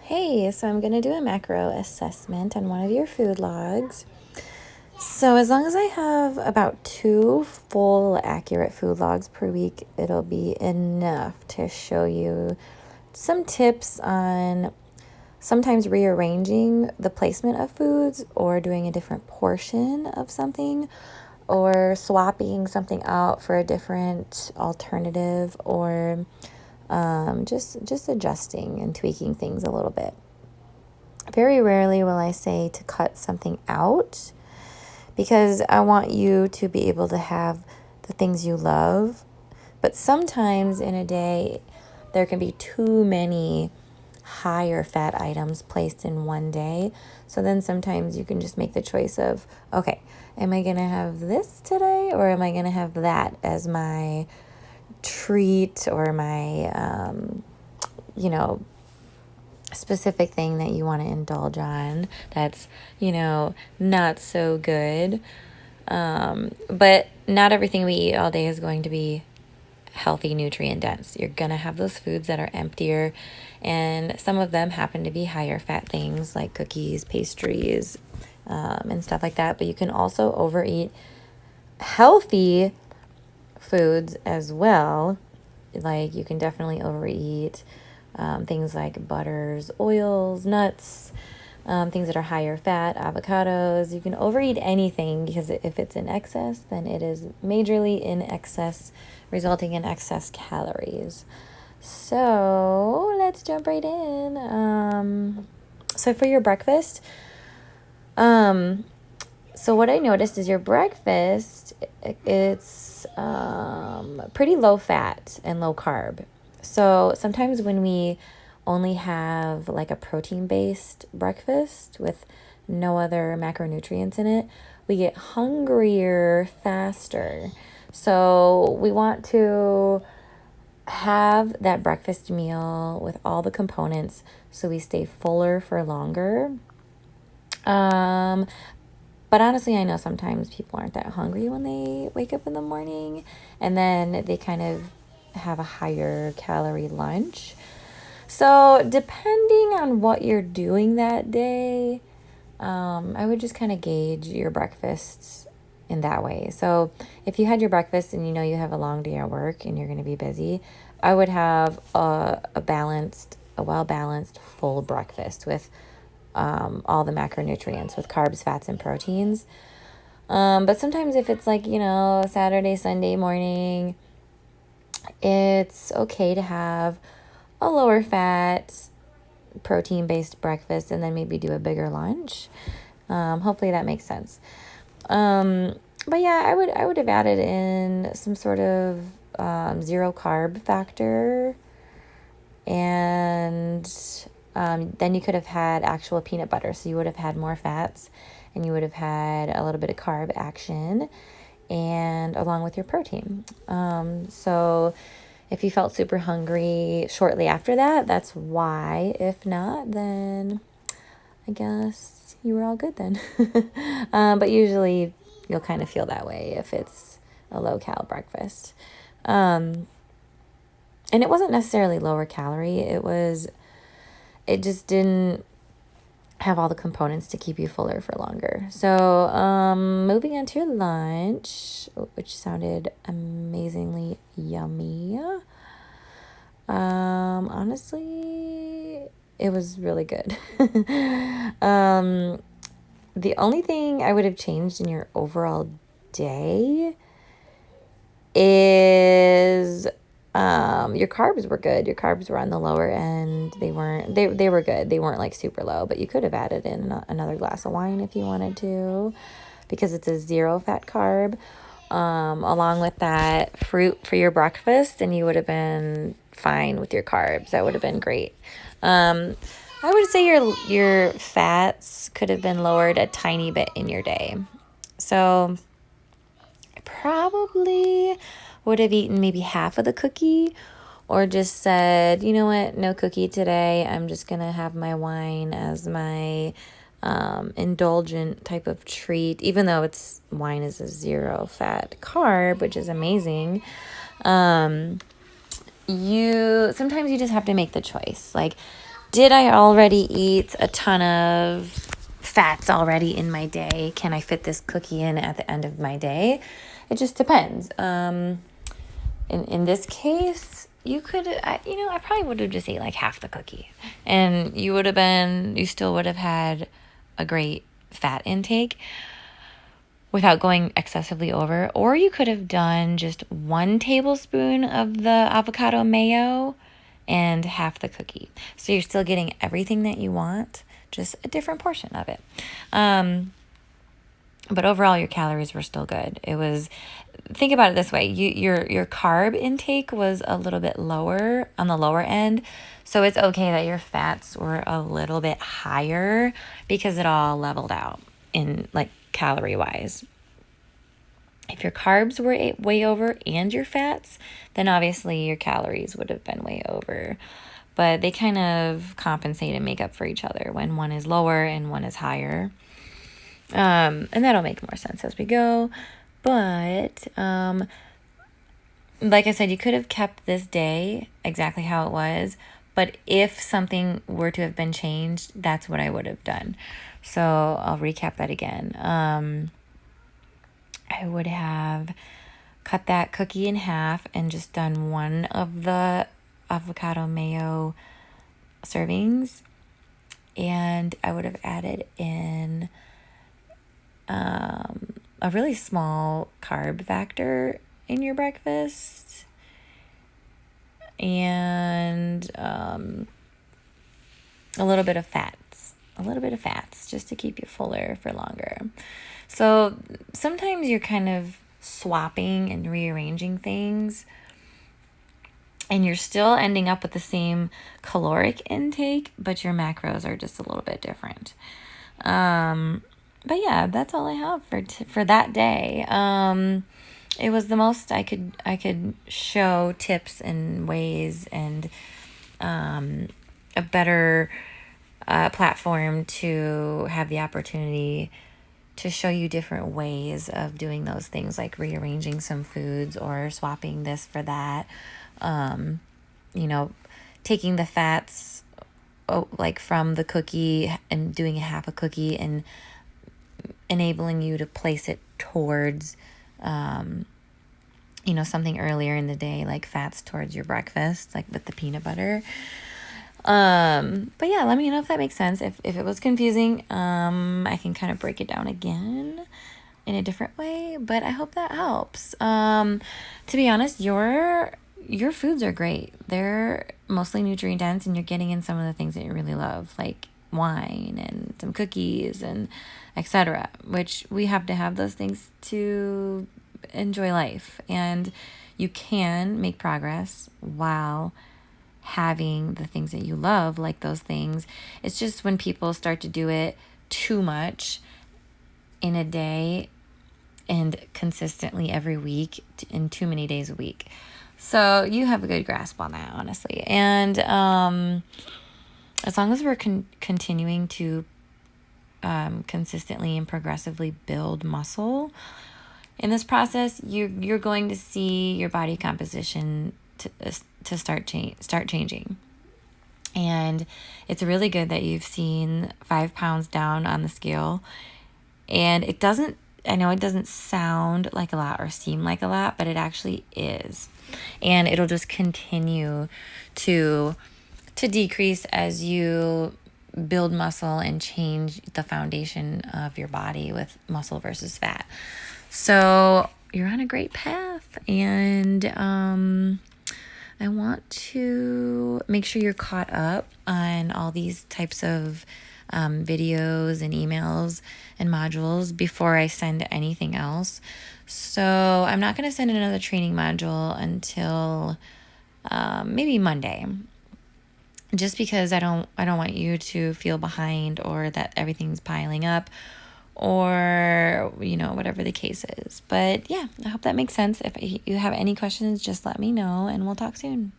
Hey, so I'm going to do a macro assessment on one of your food logs. So as long as I have about 2 full accurate food logs per week, it'll be enough to show you some tips on sometimes rearranging the placement of foods or doing a different portion of something or swapping something out for a different alternative or just adjusting and tweaking things a little bit. Very rarely will I say to cut something out because I want you to be able to have the things you love. But sometimes in a day, there can be too many higher fat items placed in one day. So then sometimes you can just make the choice of, okay, am I going to have this today or am I going to have that as my treat or my, specific thing that you want to indulge on that's, not so good. But not everything we eat all day is going to be healthy, nutrient dense. You're going to have those foods that are emptier, and some of them happen to be higher fat things like cookies, pastries, and stuff like that. But you can also overeat healthy foods as well. Like you can definitely overeat things like butters, oils, nuts, things that are higher fat, avocados. You can overeat anything because if it's in excess, then it is majorly in excess, resulting in excess calories. So let's jump right in. So for your breakfast, so what I noticed is your breakfast, it's pretty low fat and low carb. So sometimes when we only have like a protein-based breakfast with no other macronutrients in it, we get hungrier faster. So we want to have that breakfast meal with all the components so we stay fuller for longer. But honestly, I know sometimes people aren't that hungry when they wake up in the morning, and then they kind of have a higher calorie lunch. So depending on what you're doing that day, I would just kind of gauge your breakfasts in that way. So if you had your breakfast and you know you have a long day at work and you're going to be busy, I would have a well-balanced full breakfast with all the macronutrients with carbs, fats, and proteins. But sometimes if it's like, Saturday, Sunday morning, it's okay to have a lower fat, protein-based breakfast and then maybe do a bigger lunch. Hopefully that makes sense. But yeah, I would have added in some sort of zero carb factor, and then you could have had actual peanut butter. So you would have had more fats and you would have had a little bit of carb action and along with your protein. So if you felt super hungry shortly after that, that's why. If not, then I guess you were all good then. But usually you'll kind of feel that way if it's a low-cal breakfast. And it wasn't necessarily lower calorie. It just didn't have all the components to keep you fuller for longer. So, moving on to your lunch, which sounded amazingly yummy. Honestly, it was really good. The only thing I would have changed in your overall day is your carbs were good. Your carbs were on the lower end. They were good. They weren't like super low, but you could have added in another glass of wine if you wanted to, because it's a zero fat carb. Along with that fruit for your breakfast, and you would have been fine with your carbs. That would have been great. I would say your fats could have been lowered a tiny bit in your day. So I probably would have eaten maybe half of the cookie, or just said, you know what, no cookie today. I'm just going to have my wine as my indulgent type of treat, even though wine is a zero fat carb, which is amazing. Sometimes you just have to make the choice. Like, did I already eat a ton of fats already in my day? Can I fit this cookie in at the end of my day? It just depends. In this case, you could, I probably would have just ate like half the cookie, and you still would have had a great fat intake without going excessively over. Or you could have done just 1 tablespoon of the avocado mayo and half the cookie. So you're still getting everything that you want, just a different portion of it. But overall, your calories were still good. Think about it this way. Your carb intake was a little bit lower, on the lower end. So it's okay that your fats were a little bit higher because it all leveled out in like calorie wise. If your carbs were way over and your fats, then obviously your calories would have been way over. But they kind of compensate and make up for each other when one is lower and one is higher. And that'll make more sense as we go. But like I said, you could have kept this day exactly how it was. But if something were to have been changed, that's what I would have done. So I'll recap that again. I would have cut that cookie in half and just done 1 of the avocado mayo servings. And I would have added in a really small carb factor in your breakfast. And a little bit of fats. Just to keep you fuller for longer. So sometimes you're kind of swapping and rearranging things, and you're still ending up with the same caloric intake, but your macros are just a little bit different. But yeah, that's all I have for that day. It was the most I could show tips and ways and a better platform to have the opportunity to show you different ways of doing those things, like rearranging some foods or swapping this for that. Taking the fats like from the cookie and doing half a cookie and enabling you to place it towards something earlier in the day, like fats towards your breakfast, like with the peanut butter. But yeah, let me know if that makes sense. If it was confusing, I can kind of break it down again in a different way, but I hope that helps. To be honest, your foods are great. They're mostly nutrient dense, and you're getting in some of the things that you really love, like wine and some cookies and etc., which we have to have those things to enjoy life. And you can make progress while having the things that you love, like those things. It's just when people start to do it too much in a day and consistently every week in too many days a week. So you have a good grasp on that, honestly. And as long as we're continuing to consistently and progressively build muscle in this process, you're going to see your body composition to start changing. And it's really good that you've seen 5 pounds down on the scale. And I know it doesn't sound like a lot or seem like a lot, but it actually is. And it'll just continue to decrease as you build muscle and change the foundation of your body with muscle versus fat. So you're on a great path, and I want to make sure you're caught up on all these types of videos and emails and modules before I send anything else. So I'm not going to send another training module until maybe Monday, just because I don't want you to feel behind or that everything's piling up, or whatever the case is. But yeah, I hope that makes sense. If you have any questions, just let me know, and we'll talk soon.